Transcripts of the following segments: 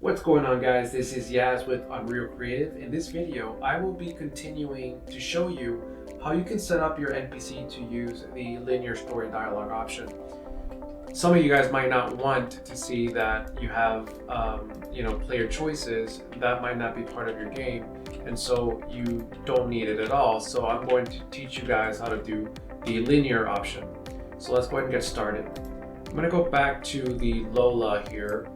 What's going on, guys? This is Yaz with Unreal Creative. In this video, I will be continuing to show you how you can set up your NPC to use the linear story dialogue option. Some of you guys might not want to see that you have player choices. That might not be part of your game, and so you don't need it at all. So I'm going to teach you guys how to do the linear option. So let's go ahead and get started. I'm going to go back to the Lola here,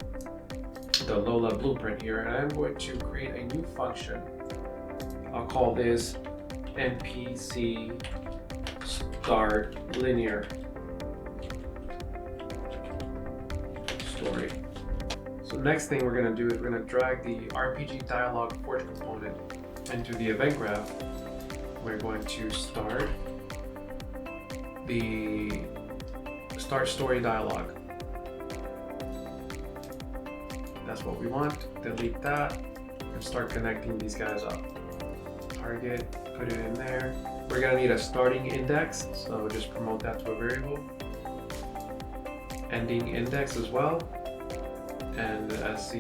the Lola blueprint here, and I'm going to create a new function. I'll call this NPC start linear story. So next thing we're going to do is we're going to drag the RPG DialogueForge component into the event graph. We're going to start the start story dialogue. That's what we want. Delete that and start connecting these guys up. Target, put it in there. We're gonna need a starting index, so just promote that to a variable. Ending index as well, and as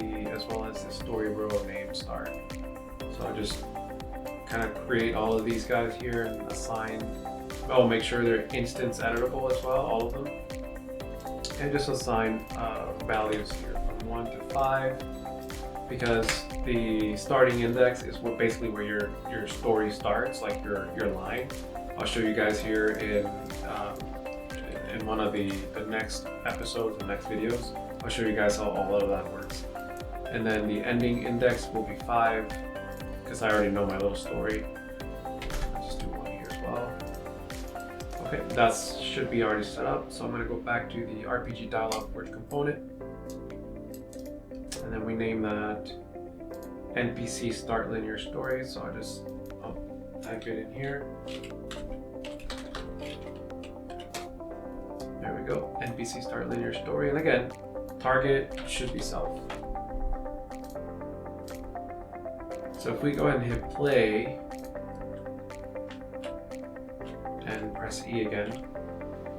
well as the story row name start. So I'll just kind of create all of these guys here and assign. Oh, make sure they're instance editable as well, all of them, and just assign values here. 1 to 5, because the starting index is basically where your story starts, like your line. I'll show you guys here in one of the next episodes, the next videos. I'll show you guys how all of that works. And then the ending index will be 5, because I already know my little story. I'll just do 1 here as well. Okay, that should be already set up. So I'm going to go back to the RPG DialogueForge component. And then we name that NPC start linear story. So I'll type it in here. There we go, NPC start linear story. And again, target should be self. So if we go ahead and hit play and press E again,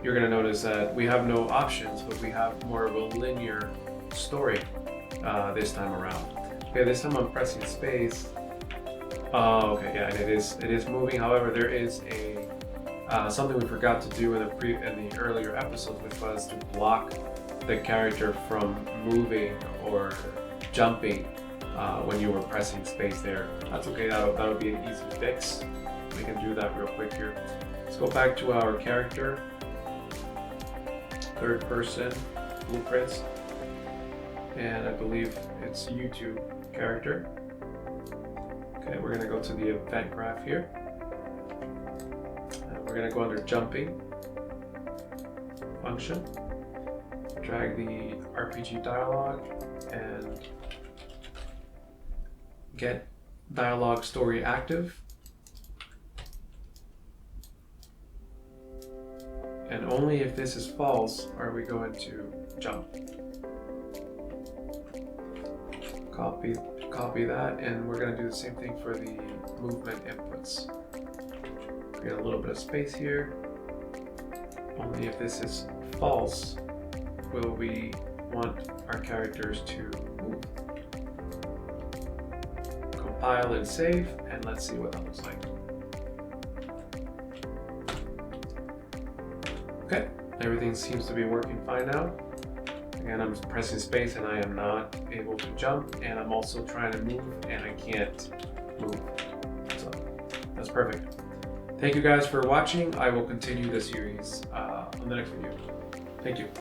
you're gonna notice that we have no options, but we have more of a linear story. This time around. Okay, this time I'm pressing space. Oh, okay, yeah, and it is moving. However, there is a something we forgot to do in the earlier episodes, which was to block the character from moving or jumping when you were pressing space there. That's okay. That'll be an easy fix. We can do that real quick here. Let's go back to our character, third person blueprints. And I believe it's YouTube character. Okay, we're gonna go to the event graph here. And we're gonna go under jumping function, drag the RPG dialogue and get dialogue story active. And only if this is false are we going to jump. Copy that, and we're going to do the same thing for the movement inputs. Create a little bit of space here. Only if this is false will we want our characters to move. Compile and save, and let's see what that looks like. Okay, everything seems to be working fine now. Again, I'm pressing space and I am not able to jump, and I'm also trying to move and I can't move. So that's perfect. Thank you guys for watching. I will continue the series on the next video. Thank you.